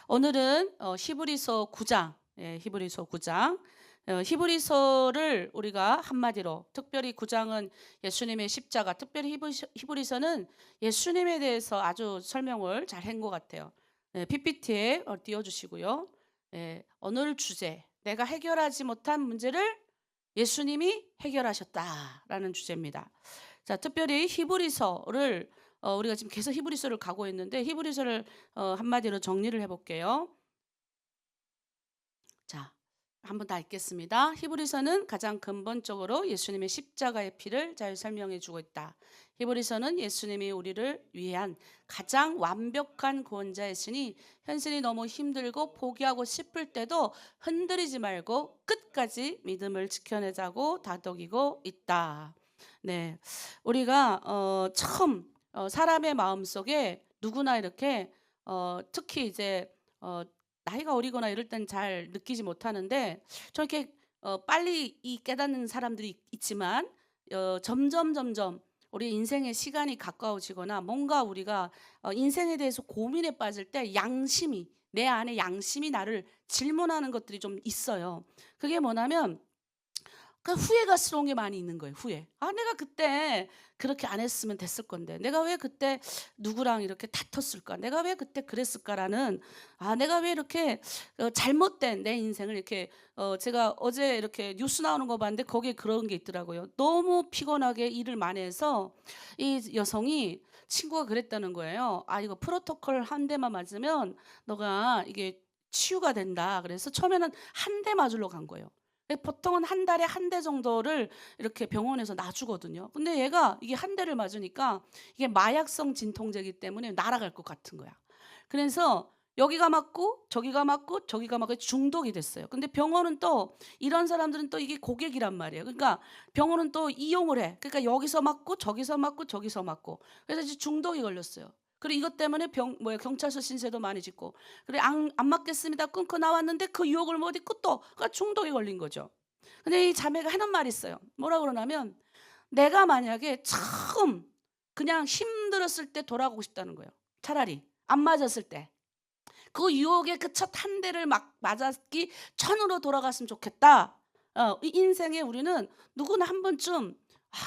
오늘은 히브리서 9장, 히브리서 9장. 히브리서를 우리가 한마디로 특별히 9장은 예수님의 십자가, 특별히 히브리서는 예수님에 대해서 아주 설명을 잘 한 것 같아요. PPT에 띄워주시고요. 오늘 주제, 내가 해결하지 못한 문제를 예수님이 해결하셨다라는 주제입니다. 자, 특별히 히브리서를 우리가 지금 계속 히브리서를 가고 있는데 히브리서를 한마디로 정리를 해볼게요. 자, 한번 다 읽겠습니다. 히브리서는 가장 근본적으로 예수님의 십자가의 피를 잘 설명해 주고 있다. 히브리서는 예수님이 우리를 위한 가장 완벽한 구원자이시니 현실이 너무 힘들고 포기하고 싶을 때도 흔들리지 말고 끝까지 믿음을 지켜내자고 다독이고 있다. 네, 우리가 처음 사람의 마음속에 누구나 이렇게 특히 이제 나이가 어리거나 이럴 땐 잘 느끼지 못하는데 저렇게 빨리 이 깨닫는 사람들이 있지만 점점 우리 인생의 시간이 가까워지거나 뭔가 우리가 인생에 대해서 고민에 빠질 때 양심이 내 안에 양심이 나를 질문하는 것들이 좀 있어요. 그게 뭐냐면 후회가스러운 게 많이 있는 거예요. 후회. 아, 내가 그때 그렇게 안 했으면 됐을 건데, 내가 왜 그때 누구랑 이렇게 다퉜을까, 내가 왜 그때 그랬을까라는, 아, 내가 왜 이렇게 잘못된 내 인생을 이렇게 제가 어제 이렇게 뉴스 나오는 거 봤는데 거기에 그런 게 있더라고요. 너무 피곤하게 일을 많이 해서 이 여성이, 친구가 그랬다는 거예요. 아, 이거 프로토콜 한 대만 맞으면 너가 이게 치유가 된다. 그래서 처음에는 한 대 맞으러 간 거예요. 보통은 한 달에 한 대 정도를 이렇게 병원에서 놔주거든요. 근데 얘가 이게 한 대를 맞으니까 이게 마약성 진통제이기 때문에 날아갈 것 같은 거야. 그래서 여기가 맞고 저기가 맞고 저기가 맞고 중독이 됐어요. 근데 병원은 또 이런 사람들은 또 이게 고객이란 말이에요. 그러니까 병원은 또 이용을 해. 그러니까 여기서 맞고 저기서 맞고 저기서 맞고. 그래서 이제 중독이 걸렸어요. 그리고 이것 때문에 경찰서 신세도 많이 짓고. 그래, 안 맞겠습니다. 끊고 나왔는데 그 유혹을 못 잊고 또 그러니까 중독이 걸린 거죠. 근데 이 자매가 하는 말이 있어요. 뭐라 그러냐면 내가 만약에 처음 그냥 힘들었을 때 돌아가고 싶다는 거예요. 차라리 안 맞았을 때. 그 유혹의 그 첫 한 대를 막 맞았기 전으로 돌아갔으면 좋겠다. 이 인생에 우리는 누구나 한 번쯤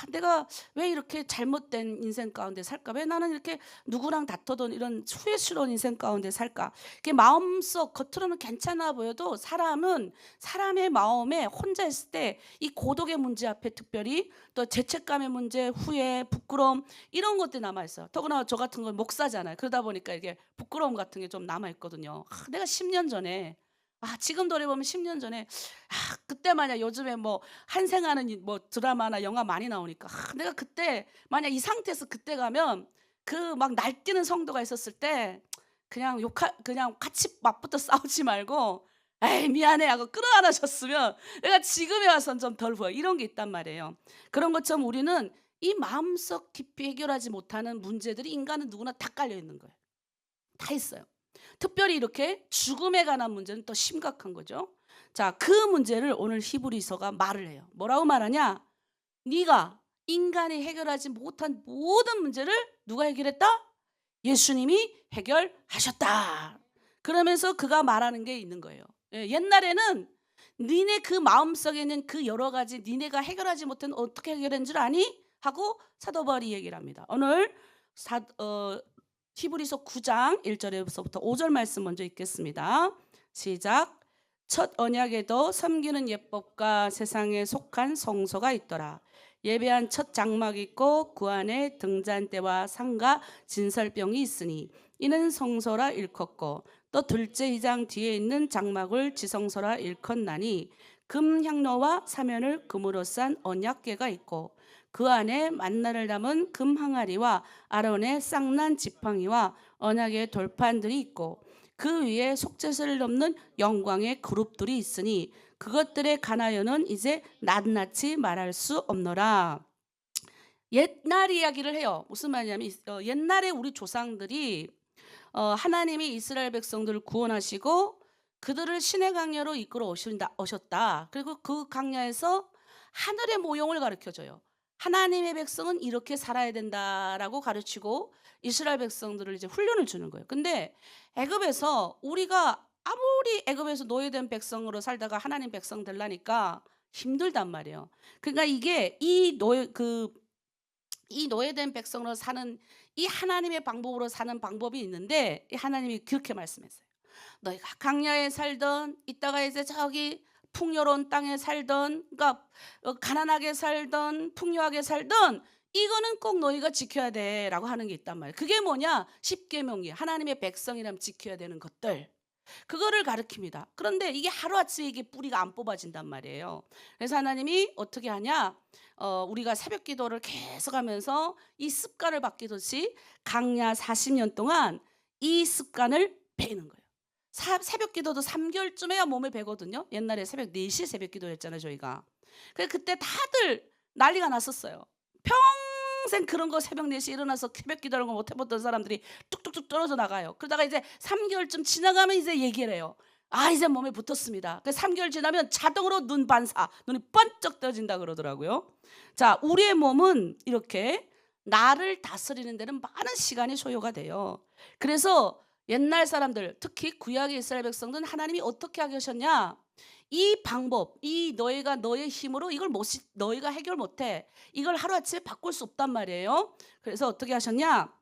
내가 왜 이렇게 잘못된 인생 가운데 살까? 왜 나는 이렇게 누구랑 다투던 이런 후회스러운 인생 가운데 살까? 그게 마음속 겉으로는 괜찮아 보여도 사람은 사람의 마음에 혼자 있을 때 이 고독의 문제 앞에 특별히 또 죄책감의 문제, 후회, 부끄러움 이런 것들이 남아 있어요. 더구나 저 같은 건 목사잖아요. 그러다 보니까 이게 부끄러움 같은 게 좀 남아 있거든요. 내가 10년 전에 지금 돌아보면 10년 전에 그때 만약 요즘에 뭐 한생하는 뭐 드라마나 영화 많이 나오니까 내가 그때 만약 이 상태에서 그때 가면 그 막 날뛰는 성도가 있었을 때 그냥 같이 맞붙어 싸우지 말고 "에이 미안해." 하고 끌어안아 줬으면 내가 지금에 와서는 좀 덜 보여. 이런 게 있단 말이에요. 그런 것처럼 우리는 이 마음속 깊이 해결하지 못하는 문제들이 인간은 누구나 다 깔려 있는 거예요. 다 있어요. 특별히 이렇게 죽음에 관한 문제는 더 심각한 거죠. 자, 그 문제를 오늘 히브리서가 말을 해요. 뭐라고 말하냐? 네가 인간이 해결하지 못한 모든 문제를 누가 해결했다? 예수님이 해결하셨다. 그러면서 그가 말하는 게 있는 거예요. 옛날에는 니네 그 마음속에 있는 그 여러 가지 니네가 해결하지 못한 어떻게 해결한 줄 아니? 하고 사도 바울이 얘기를 합니다. 오늘 히브리서 9장 1절에서부터 5절 말씀 먼저 읽겠습니다. 시작. 첫 언약에도 섬기는 예법과 세상에 속한 성소가 있더라. 예배한 첫 장막이 있고 그 안에 등잔대와 상과 진설병이 있으니 이는 성소라 일컫고 또 둘째 이장 뒤에 있는 장막을 지성소라 일컫나니 금 향로와 사면을 금으로 싼 언약궤가 있고 그 안에 만나를 담은 금 항아리와 아론의 쌍난 지팡이와 언약의 돌판들이 있고 그 위에 속죄소를 넘는 영광의 그룹들이 있으니 그것들의 가나요는 이제 낱낱이 말할 수 없노라. 옛날 이야기를 해요. 무슨 말이냐면 옛날에 우리 조상들이 하나님이 이스라엘 백성들을 구원하시고 그들을 신의 강야로 이끌어 오셨다. 그리고 그 강야에서 하늘의 모형을 가르쳐 줘요. 하나님의 백성은 이렇게 살아야 된다라고 가르치고 이스라엘 백성들을 이제 훈련을 주는 거예요. 근데 애굽에서 우리가 아무리 애굽에서 노예된 백성으로 살다가 하나님 백성 되려니까 힘들단 말이에요. 그러니까 이게 이 노예된 백성으로 사는 이 하나님의 방법으로 사는 방법이 있는데 이 하나님이 그렇게 말씀했어요. 너희가 강야에 살던 이따가 이제 저기 풍요로운 땅에 살던 그러니까 가난하게 살던 풍요하게 살던 이거는 꼭 너희가 지켜야 돼라고 하는 게 있단 말이에요. 그게 뭐냐? 십계명이 하나님의 백성이라면 지켜야 되는 것들. 그거를 가르칩니다. 그런데 이게 하루아침에 이게 뿌리가 안 뽑아진단 말이에요. 그래서 하나님이 어떻게 하냐? 우리가 새벽 기도를 계속하면서 이 습관을 바뀌듯이 강야 40년 동안 이 습관을 배는 거예요. 새벽 기도도 3개월쯤 해야 몸에 배거든요. 옛날에 새벽 4시에 새벽 기도했잖아요, 저희가. 그때 다들 난리가 났었어요. 평생 그런 거 새벽 4시에 일어나서 새벽 기도하는 거 못 해봤던 사람들이 뚝뚝뚝 떨어져 나가요. 그러다가 이제 3개월쯤 지나가면 이제 얘기를 해요. 아, 이제 몸에 붙었습니다. 3개월 지나면 자동으로 눈 반사, 눈이 번쩍 떠진다 그러더라고요. 자, 우리의 몸은 이렇게 나를 다스리는 데는 많은 시간이 소요가 돼요. 그래서 옛날 사람들, 특히 구약의 이스라엘 백성들은 하나님이 어떻게 하게 하셨냐? 이 방법, 이 너희가 너의 힘으로 이걸 너희가 해결 못해. 이걸 하루아침에 바꿀 수 없단 말이에요. 그래서 어떻게 하셨냐?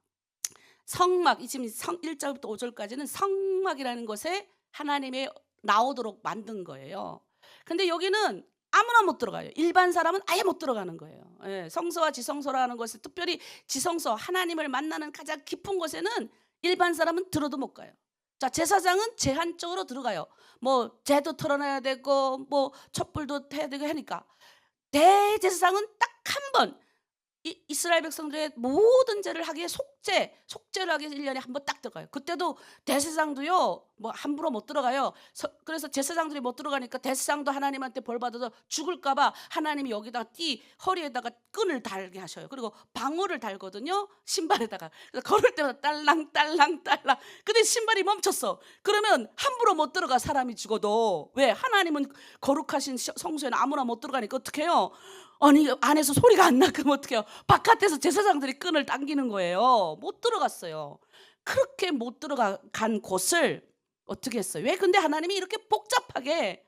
성막, 지금 1절부터 5절까지는 성막이라는 것에 하나님의 나오도록 만든 거예요. 근데 여기는 아무나 못 들어가요. 일반 사람은 아예 못 들어가는 거예요. 예, 성소와 지성소라는 것에 특별히 지성소, 하나님을 만나는 가장 깊은 곳에는 일반 사람은 들어도 못 가요. 자, 제사장은 제한적으로 들어가요. 뭐 제도 털어놔야 되고 뭐 촛불도 해야 되고 하니까 대제사장은 딱 한 번 이스라엘 백성들의 모든 죄를 하기에 속죄를 하기에 1년에 한 번 딱 들어가요. 그때도 대제사장도요 뭐 함부로 못 들어가요. 그래서 제사장들이 못 들어가니까 대제사장도 하나님한테 벌 받아서 죽을까 봐 하나님이 여기다가 허리에다가 끈을 달게 하셔요. 그리고 방울을 달거든요, 신발에다가. 그래서 걸을 때마다 딸랑딸랑딸랑. 근데 신발이 멈췄어. 그러면 함부로 못 들어가. 사람이 죽어도. 왜? 하나님은 거룩하신 성소에는 아무나 못 들어가니까 어떻게 해요? 아니, 안에서 소리가 안 나면 어떡해요? 바깥에서 제사장들이 끈을 당기는 거예요. 못 들어갔어요. 그렇게 못 들어간 곳을 어떻게 했어요? 왜? 근데 하나님이 이렇게 복잡하게,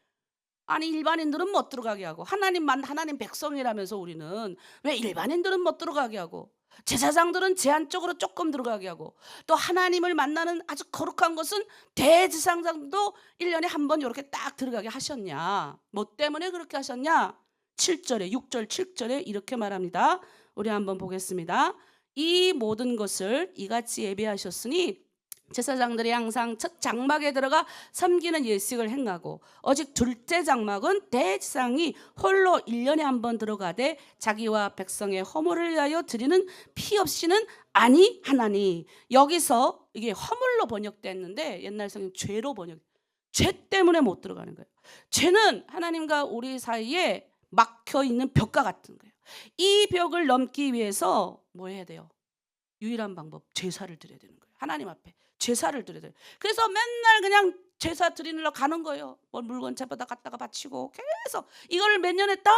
아니 일반인들은 못 들어가게 하고 하나님만 하나님 백성이라면서 우리는 왜 일반인들은 못 들어가게 하고 제사장들은 제한적으로 조금 들어가게 하고 또 하나님을 만나는 아주 거룩한 것은 대제사장도 1년에 한 번 이렇게 딱 들어가게 하셨냐? 뭐 때문에 그렇게 하셨냐? 7절에 6절 7절에 이렇게 말합니다. 우리 한번 보겠습니다. 이 모든 것을 이같이 예배하셨으니 제사장들이 항상 첫 장막에 들어가 섬기는 예식을 행하고 오직 둘째 장막은 대제사장이 홀로 1년에 한 번 들어가되 자기와 백성의 허물을 위하여 드리는 피 없이는 아니하나니. 여기서 이게 허물로 번역됐는데 옛날 성경 죄로 죄 때문에 못 들어가는 거예요. 죄는 하나님과 우리 사이에 막혀 있는 벽과 같은 거예요. 이 벽을 넘기 위해서 뭐 해야 돼요? 유일한 방법, 제사를 드려야 되는 거예요. 하나님 앞에 제사를 드려야 돼요. 그래서 맨날 그냥 제사 드리러 가는 거예요. 뭐 물건 잡아다 갖다가 바치고 계속 이걸 몇 년 했다?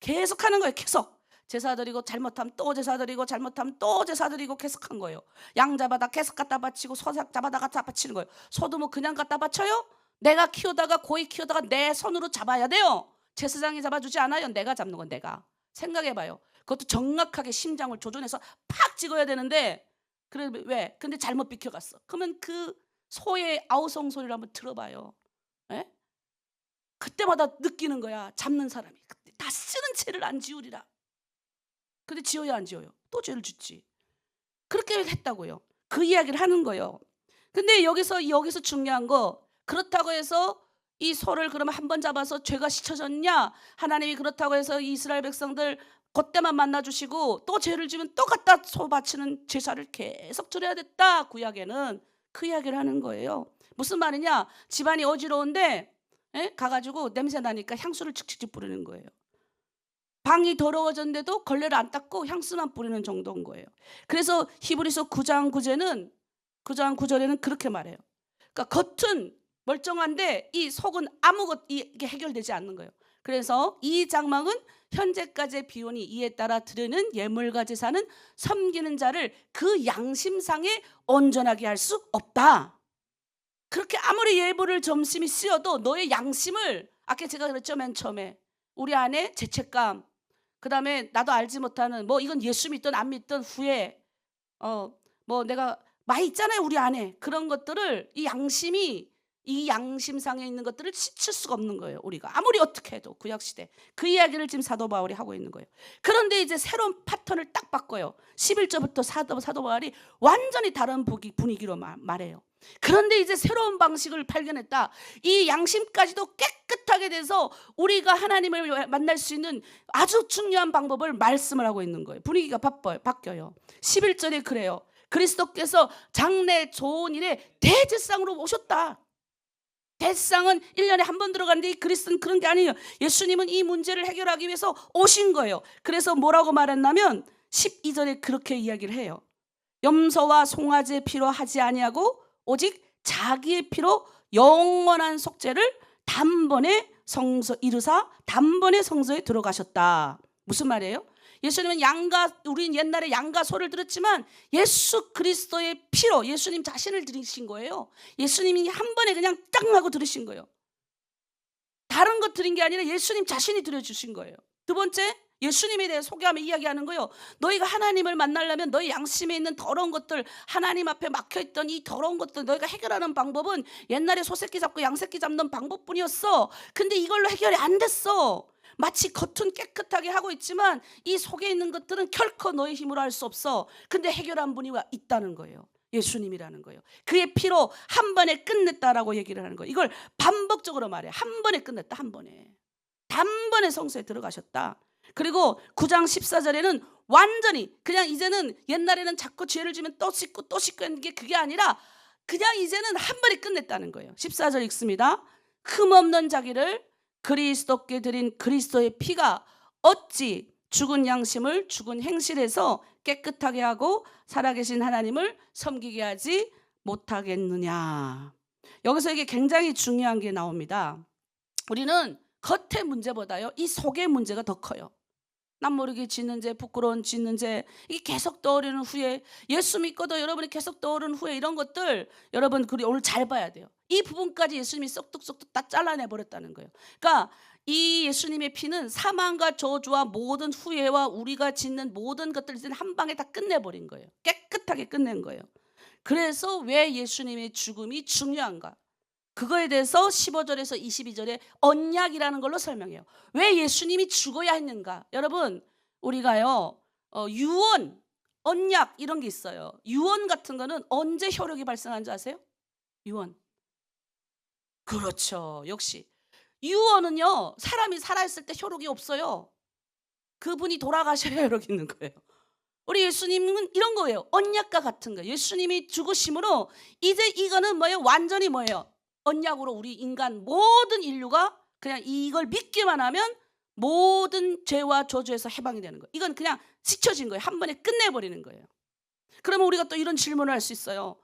계속 하는 거예요. 계속 제사 드리고 잘못하면 또 제사 드리고 잘못하면 또 제사 드리고 계속 한 거예요. 양 잡아다 계속 갖다 바치고 소 잡아다 갖다 바치는 거예요. 소도 뭐 그냥 갖다 바쳐요? 내가 키우다가 고이 키우다가 내 손으로 잡아야 돼요. 제사장이 잡아주지 않아요. 내가 잡는 건 내가. 생각해봐요. 그것도 정확하게 심장을 조준해서 팍 찍어야 되는데 그래 왜? 근데 잘못 비켜갔어. 그러면 그 소의 아우성 소리를 한번 들어봐요. 에? 그때마다 느끼는 거야. 잡는 사람이 다 쓰는 죄를 안 지우리라. 근데 지어야 안 지어요? 또 죄를 짓지. 그렇게 했다고요. 그 이야기를 하는 거예요. 근데 여기서 중요한 거, 그렇다고 해서 이 소를 그러면 한 번 잡아서 죄가 씻어졌냐? 하나님이 그렇다고 해서 이스라엘 백성들 그때만 만나주시고 또 죄를 지면 또 갖다 소 바치는 제사를 계속 드려야 됐다. 구약에는 그 이야기를 하는 거예요. 무슨 말이냐? 집안이 어지러운데 가가지고 냄새 나니까 향수를 칙칙 뿌리는 거예요. 방이 더러워졌는데도 걸레를 안 닦고 향수만 뿌리는 정도인 거예요. 그래서 히브리서 9장 9절에는 그렇게 말해요. 그러니까 겉은 멀쩡한데 이 속은 아무것도 이게 해결되지 않는 거예요. 그래서 이 장막은 현재까지의 비원이 이에 따라 드리는 예물과 제사는 섬기는 자를 그 양심상에 온전하게 할 수 없다. 그렇게 아무리 예물을 점심이 쓰여도 너의 양심을, 아까 제가 그랬죠, 맨 처음에 우리 안에 죄책감, 그 다음에 나도 알지 못하는 뭐 이건 예수 믿든 안 믿든 후회, 뭐 내가 많이 있잖아요 우리 안에. 그런 것들을 이 양심상에 있는 것들을 씻을 수가 없는 거예요. 우리가 아무리 어떻게 해도 구약시대 그 이야기를 지금 사도 바울이 하고 있는 거예요. 그런데 이제 새로운 패턴을 딱 바꿔요. 11절부터 사도 바울이 완전히 다른 분위기로 말해요. 그런데 이제 새로운 방식을 발견했다. 이 양심까지도 깨끗하게 돼서 우리가 하나님을 만날 수 있는 아주 중요한 방법을 말씀을 하고 있는 거예요. 분위기가 바뀌어요. 11절에 그래요. 그리스도께서 장래 좋은 일에 대제사장으로 오셨다. 대제사장은 1년에 한 번 들어가는데 그리스도는 그런 게 아니에요. 예수님은 이 문제를 해결하기 위해서 오신 거예요. 그래서 뭐라고 말했냐면 12절에 그렇게 이야기를 해요. 염소와 송아지의 피로 하지 아니하고 오직 자기의 피로 영원한 속죄를 단번에 이루사 단번에 성소에 들어가셨다. 무슨 말이에요? 예수님은 우린 옛날에 양과 소를 들었지만 예수 그리스도의 피로 예수님 자신을 들이신 거예요. 예수님이 한 번에 그냥 딱 하고 들으신 거예요. 다른 것 드린 게 아니라 예수님 자신이 들여주신 거예요. 두 번째, 예수님에 대해 소개하며 이야기하는 거예요. 너희가 하나님을 만나려면 너희 양심에 있는 더러운 것들, 하나님 앞에 막혀있던 이 더러운 것들 너희가 해결하는 방법은 옛날에 소새끼 잡고 양새끼 잡는 방법뿐이었어. 근데 이걸로 해결이 안 됐어. 마치 겉은 깨끗하게 하고 있지만 이 속에 있는 것들은 결코 너의 힘으로 할 수 없어. 근데 해결한 분이 있다는 거예요. 예수님이라는 거예요. 그의 피로 한 번에 끝냈다라고 얘기를 하는 거예요. 이걸 반복적으로 말해. 한 번에 끝냈다. 한 번에. 단번에 성소에 들어가셨다. 그리고 9장 14절에는 완전히 그냥 이제는 옛날에는 자꾸 죄를 지면 또 씻고 또 씻고 하는 게 그게 아니라 그냥 이제는 한 번에 끝냈다는 거예요. 14절 읽습니다. 흠없는 자기를 그리스도께 드린 그리스도의 피가 어찌 죽은 양심을 죽은 행실에서 깨끗하게 하고 살아계신 하나님을 섬기게 하지 못하겠느냐. 여기서 이게 굉장히 중요한 게 나옵니다. 우리는 겉의 문제보다요 이 속의 문제가 더 커요. 남 모르게 짓는 죄, 부끄러운 짓는 죄, 이게 계속 떠오르는 후에, 예수 믿고도 여러분이 계속 떠오르는 후에 이런 것들 여러분 오늘 잘 봐야 돼요. 이 부분까지 예수님이 쏙뚝쏙뚝 다 잘라내 버렸다는 거예요. 그러니까 이 예수님의 피는 사망과 저주와 모든 후회와 우리가 짓는 모든 것들을 한 방에 다 끝내버린 거예요. 깨끗하게 끝낸 거예요. 그래서 왜 예수님의 죽음이 중요한가? 그거에 대해서 15절에서 22절에 언약이라는 걸로 설명해요. 왜 예수님이 죽어야 했는가? 여러분, 우리가요 유언, 언약 이런 게 있어요. 유언 같은 거는 언제 효력이 발생하는지 아세요? 유언. 그렇죠. 역시 유언은요 사람이 살아있을 때 효력이 없어요. 그분이 돌아가셔야 효력이 있는 거예요. 우리 예수님은 이런 거예요. 언약과 같은 거예요. 예수님이 죽으심으로 이제 이거는 뭐예요? 완전히 뭐예요? 언약으로 우리 인간 모든 인류가 그냥 이걸 믿기만 하면 모든 죄와 저주에서 해방이 되는 거예요. 이건 그냥 지쳐진 거예요. 한 번에 끝내버리는 거예요. 그러면 우리가 또 이런 질문을 할 수 있어요.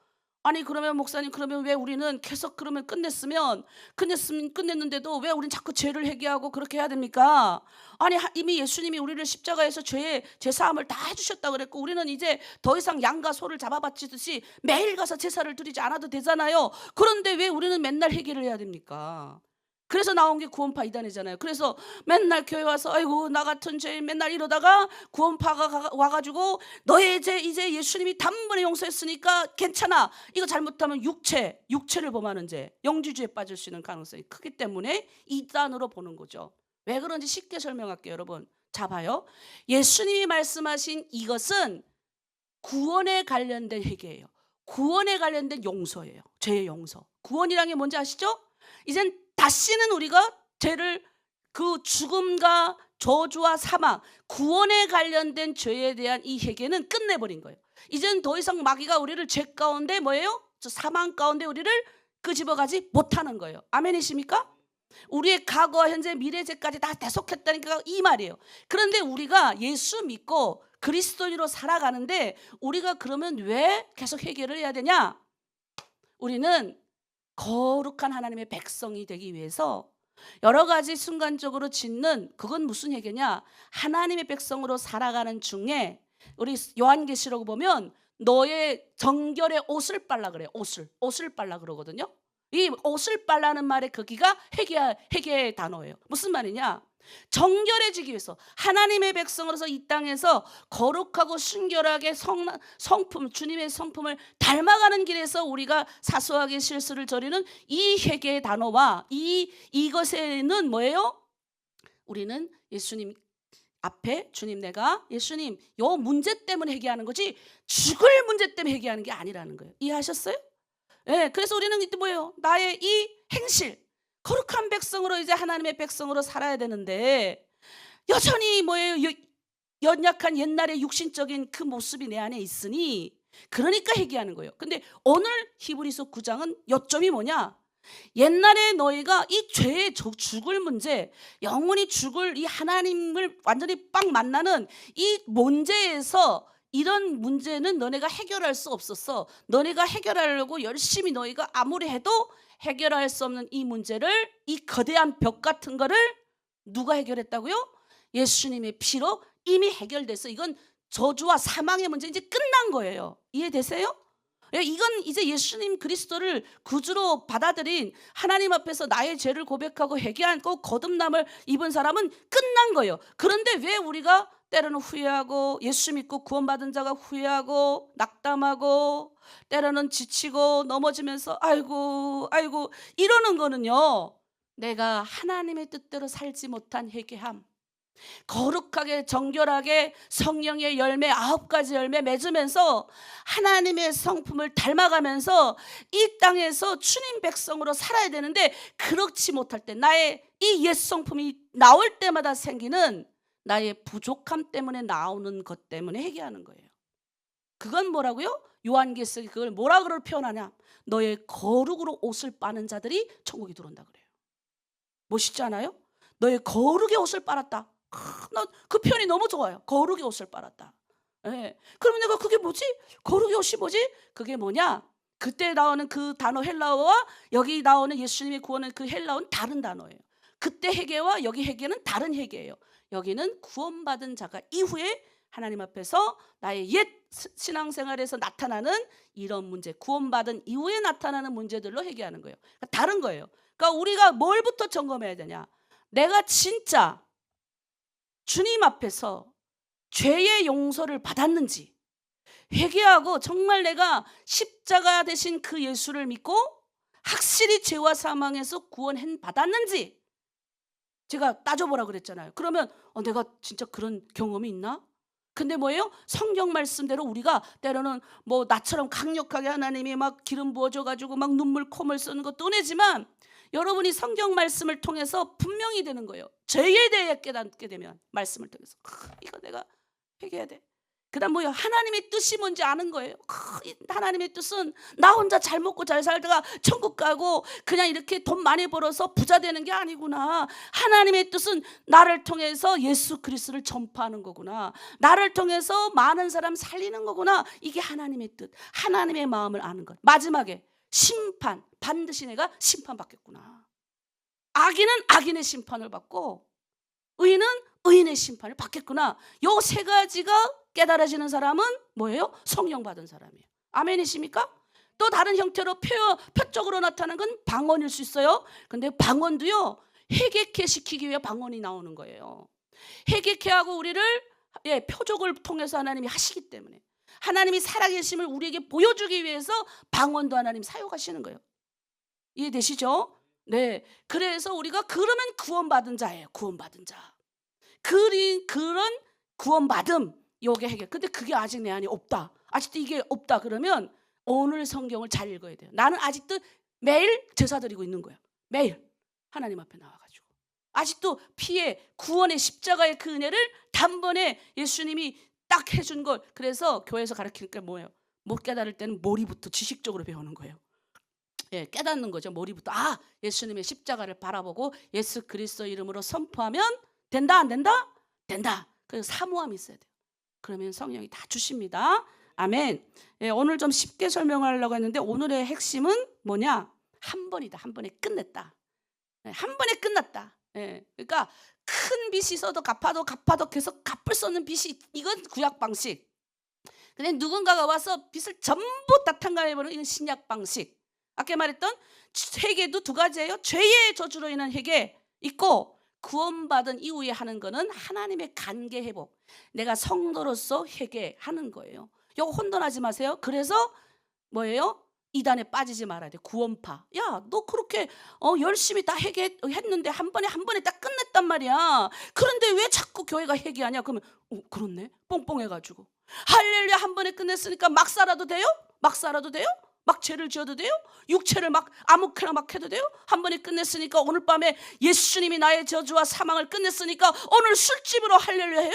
아니 그러면 목사님, 그러면 왜 우리는 계속 그러면 끝냈는데도 왜 우리는 자꾸 죄를 회개하고 그렇게 해야 됩니까? 아니 이미 예수님이 우리를 십자가에서 죄 사함을 다 해주셨다 그랬고 우리는 이제 더 이상 양과 소를 잡아바치듯이 매일 가서 제사를 드리지 않아도 되잖아요. 그런데 왜 우리는 맨날 회개를 해야 됩니까? 그래서 나온 게 구원파 이단이잖아요. 그래서 맨날 교회 와서 아이고 나 같은 죄인 맨날 이러다가 구원파가 와가지고 너의 죄 이제 예수님이 단번에 용서했으니까 괜찮아. 이거 잘못하면 육체를 범하는 죄, 영주주의에 빠질 수 있는 가능성이 크기 때문에 이단으로 보는 거죠. 왜 그런지 쉽게 설명할게요. 여러분 자 봐요. 예수님이 말씀하신 이것은 구원에 관련된 회개예요. 구원에 관련된 용서예요. 죄의 용서. 구원이라는 게 뭔지 아시죠? 이젠 다시는 우리가 죄를 그 죽음과 저주와 사망, 구원에 관련된 죄에 대한 이 회개는 끝내버린 거예요. 이젠 더 이상 마귀가 우리를 죄 가운데 뭐예요? 저 사망 가운데 우리를 끄집어가지 못하는 거예요. 아멘이십니까? 우리의 과거와 현재 미래 죄까지 다 대속했다니까 이 말이에요. 그런데 우리가 예수 믿고 그리스도인으로 살아가는데 우리가 그러면 왜 계속 회개를 해야 되냐? 우리는 거룩한 하나님의 백성이 되기 위해서 여러 가지 순간적으로 짓는 그건 무슨 얘기냐? 하나님의 백성으로 살아가는 중에 우리 요한계시록 보면 너의 정결의 옷을 빨라 그래요. 옷을 빨라 그러거든요. 이 옷을 빨라는 말의 거기가 회개의 단어예요. 무슨 말이냐? 정결해지기 위해서 하나님의 백성으로서 이 땅에서 거룩하고 순결하게 성품, 주님의 성품을 닮아가는 길에서 우리가 사소하게 실수를 저리는 이 회개의 단어와 이것에는 뭐예요? 우리는 예수님 앞에 주님, 내가 예수님 요 문제 때문에 회개하는 거지 죽을 문제 때문에 회개하는 게 아니라는 거예요. 이해하셨어요? 예, 그래서 우리는 이때 뭐예요? 나의 이 행실, 거룩한 백성으로 이제 하나님의 백성으로 살아야 되는데 여전히 뭐예요? 연약한 옛날의 육신적인 그 모습이 내 안에 있으니 그러니까 회개하는 거예요. 근데 오늘 히브리서 9장은 요점이 뭐냐? 옛날에 너희가 이 죄의 죽을 문제, 영원히 죽을 이 하나님을 완전히 빡 만나는 이 문제에서 이런 문제는 너네가 해결할 수 없었어. 너네가 해결하려고 열심히 너희가 아무리 해도 해결할 수 없는 이 문제를, 이 거대한 벽 같은 거를 누가 해결했다고요? 예수님의 피로 이미 해결돼서 이건 저주와 사망의 문제 이제 끝난 거예요. 이해되세요? 이건 이제 예수님 그리스도를 구주로 받아들인 하나님 앞에서 나의 죄를 고백하고 회개하고 거듭남을 입은 사람은 끝난 거예요. 그런데 왜 우리가 때로는 후회하고 예수 믿고 구원받은 자가 후회하고 낙담하고 때로는 지치고 넘어지면서 아이고 이러는 거는요, 내가 하나님의 뜻대로 살지 못한 회개함, 거룩하게 정결하게 성령의 열매 9가지 열매 맺으면서 하나님의 성품을 닮아가면서 이 땅에서 주님 백성으로 살아야 되는데 그렇지 못할 때 나의 이 옛 성품이 나올 때마다 생기는 나의 부족함 때문에 나오는 것 때문에 회개하는 거예요. 그건 뭐라고요? 요한계시록이 그걸 뭐라고 표현하냐? 너의 거룩으로 옷을 빠는 자들이 천국에 들어온다 그래요. 멋있지 않아요? 너의 거룩의 옷을 빨았다. 나 그 표현이 너무 좋아요. 거룩의 옷을 빨았다. 예. 그러면 내가 그게 뭐지? 거룩의 옷이 뭐지? 그게 뭐냐? 그때 나오는 그 단어 헬라어와 여기 나오는 예수님이 구원은 그 헬라어는 다른 단어예요. 그때 회개와 여기 회개는 다른 회개예요. 여기는 구원받은 자가 이후에 하나님 앞에서 나의 옛 신앙생활에서 나타나는 이런 문제, 구원받은 이후에 나타나는 문제들로 회개하는 거예요. 그러니까 다른 거예요. 그러니까 우리가 뭘부터 점검해야 되냐? 내가 진짜 주님 앞에서 죄의 용서를 받았는지 회개하고 정말 내가 십자가 되신 그 예수를 믿고 확실히 죄와 사망에서 구원 받았는지 제가 따져보라 그랬잖아요. 그러면 내가 진짜 그런 경험이 있나? 근데 뭐예요? 성경 말씀대로 우리가 때로는 뭐 나처럼 강력하게 하나님이 막 기름 부어줘가지고 막 눈물 콧물 쓰는 것도 은혜지만 여러분이 성경 말씀을 통해서 분명히 되는 거예요. 죄에 대해 깨닫게 되면 말씀을 통해서 이거 내가 회개해야 돼. 그 다음 뭐예요? 하나님의 뜻이 뭔지 아는 거예요. 하나님의 뜻은 나 혼자 잘 먹고 잘 살다가 천국 가고 그냥 이렇게 돈 많이 벌어서 부자 되는 게 아니구나. 하나님의 뜻은 나를 통해서 예수 그리스도를 전파하는 거구나. 나를 통해서 많은 사람 살리는 거구나. 이게 하나님의 뜻, 하나님의 마음을 아는 것. 마지막에 심판, 반드시 내가 심판받겠구나. 악인은 악인의 심판을 받고 의인은 의인의 심판을 받겠구나. 요 세 가지가 깨달아지는 사람은 뭐예요? 성령 받은 사람이에요. 아멘이십니까? 또 다른 형태로 표적으로 나타나는 건 방언일 수 있어요. 근데 방언도요, 회개케 시키기 위해 방언이 나오는 거예요. 회개케 하고 우리를 표적을 통해서 하나님이 하시기 때문에 하나님이 살아계심을 우리에게 보여주기 위해서 방언도 하나님 사용하시는 거예요. 이해되시죠? 네. 그래서 우리가 그러면 구원받은 자예요. 구원받은 자. 그런 구원받음, 요게 해결. 근데 그게 아직 내 안에 없다. 아직도 이게 없다. 그러면 오늘 성경을 잘 읽어야 돼요. 나는 아직도 매일 제사 드리고 있는 거예요. 매일 하나님 앞에 나와가지고 아직도 피의 구원의 십자가의 그 은혜를 단번에 예수님이 딱 해준 걸. 그래서 교회에서 가르치는 게 뭐예요? 못 깨달을 때는 머리부터 지식적으로 배우는 거예요. 깨닫는 거죠. 머리부터. 예수님의 십자가를 바라보고 예수 그리스도 이름으로 선포하면 된다, 안 된다? 된다. 그래서 사모함이 있어야 돼요. 그러면 성령이 다 주십니다. 아멘. 오늘 좀 쉽게 설명하려고 했는데 오늘의 핵심은 뭐냐? 한 번이다. 한 번에 끝냈다. 한 번에 끝났다. 예. 그러니까 큰 빚이 있어도 갚아도 계속 갚을 수 없는 빚이, 이건 구약 방식. 근데 누군가가 와서 빚을 전부 다 탕감해버리는 이는 신약 방식. 아까 말했던 회개도 두 가지예요. 죄의 저주로 인한 회개 있고, 구원받은 이후에 하는 거는 하나님의 관계 회복. 내가 성도로서 회개하는 거예요. 이거 혼돈하지 마세요. 그래서 뭐예요? 이단에 빠지지 말아야 돼. 구원파. 야, 너 그렇게 열심히 다 회개했는데 한 번에 딱 끝냈단 말이야. 그런데 왜 자꾸 교회가 회개하냐? 그러면 그렇네. 뽕뽕해가지고. 할렐루야, 한 번에 끝냈으니까 막 살아도 돼요? 막 살아도 돼요? 막 죄를 지어도 돼요? 육체를 막 아무렇게나 막 해도 돼요? 한 번에 끝냈으니까 오늘 밤에 예수님이 나의 저주와 사망을 끝냈으니까 오늘 술집으로 할렐루야 해요?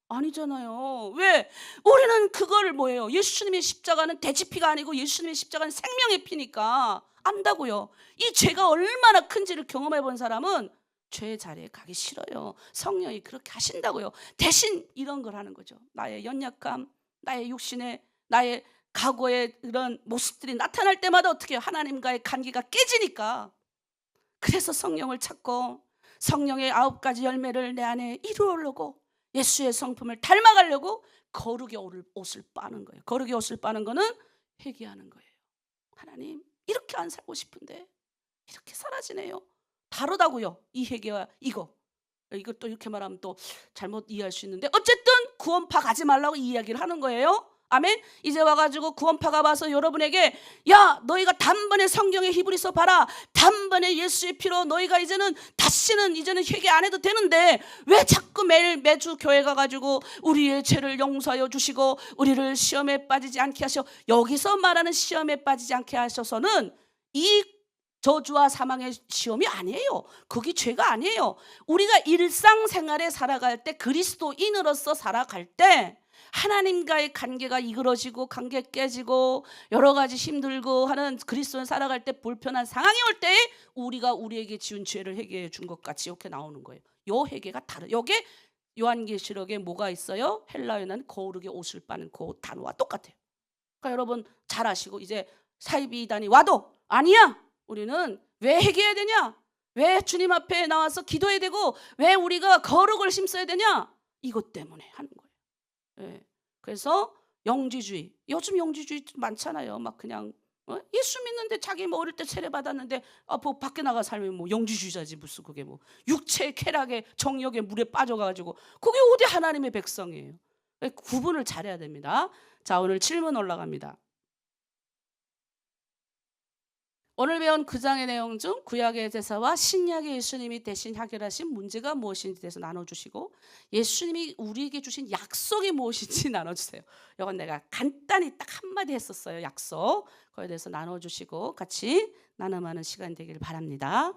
아니잖아요. 왜? 우리는 그걸 뭐예요? 예수님의 십자가는 돼지피가 아니고 예수님의 십자가는 생명의 피니까 안다고요. 이 죄가 얼마나 큰지를 경험해 본 사람은 죄의 자리에 가기 싫어요. 성령이 그렇게 하신다고요. 대신 이런 걸 하는 거죠. 나의 연약함, 나의 육신의, 나의 과거의 그런 모습들이 나타날 때마다 어떻게 해요? 하나님과의 관계가 깨지니까. 그래서 성령을 찾고 성령의 9가지 열매를 내 안에 이루려고, 예수의 성품을 닮아가려고 거룩의 옷을 빠는 거예요. 거룩의 옷을 빠는 거는 회개하는 거예요. 하나님, 이렇게 안 살고 싶은데 이렇게 사라지네요. 다르다고요. 이 회개와 이거. 이것도 이렇게 말하면 또 잘못 이해할 수 있는데, 어쨌든 구원파 가지 말라고 이 이야기를 하는 거예요. 아멘. 이제 와가지고 구원파가 와서 여러분에게, 야, 너희가 단번에 성경의 히브리서 봐라. 단번에 예수의 피로 너희가 이제는 다시는 회개 안 해도 되는데 왜 자꾸 매주 교회 가가지고 우리의 죄를 용서하여 주시고 우리를 시험에 빠지지 않게 하셔. 여기서 말하는 시험에 빠지지 않게 하셔서는 이 저주와 사망의 시험이 아니에요. 그게 죄가 아니에요. 우리가 일상생활에 살아갈 때, 그리스도인으로서 살아갈 때 하나님과의 관계가 이그러지고 관계 깨지고 여러 가지 힘들고 하는 그리스도인 살아갈 때 불편한 상황이 올 때 우리가 우리에게 지은 죄를 회개해 준 것 같이 이렇게 나오는 거예요. 요 회개가 다르. 여기에 요한계시록에 뭐가 있어요? 헬라어에는 거룩의 옷을 빠는 그 단어와 똑같아요. 그러니까 여러분 잘 아시고, 이제 사이비단이 와도 아니야. 우리는 왜 회개해야 되냐? 왜 주님 앞에 나와서 기도해야 되고 왜 우리가 거룩을 힘써야 되냐? 이것 때문에 하는 거예요. 예. 그래서 영지주의, 요즘 영지주의 많잖아요. 막 그냥 예수 믿는데 자기 뭐 어릴 때 세례 받았는데 뭐 밖에 나가 살면 뭐 영지주의자지, 무슨 그게 뭐 육체의 쾌락에 정욕에 물에 빠져가지고 그게 어디 하나님의 백성이에요. 구분을 잘해야 됩니다. 자, 오늘 질문 올라갑니다. 오늘 배운 9장의 내용 중 구약의 제사와 신약의 예수님이 대신 해결하신 문제가 무엇인지 대해서 나눠주시고, 예수님이 우리에게 주신 약속이 무엇인지 나눠주세요. 이건 내가 간단히 딱 한마디 했었어요. 약속. 그거에 대해서 나눠주시고 같이 나눔하는 시간 되기를 바랍니다.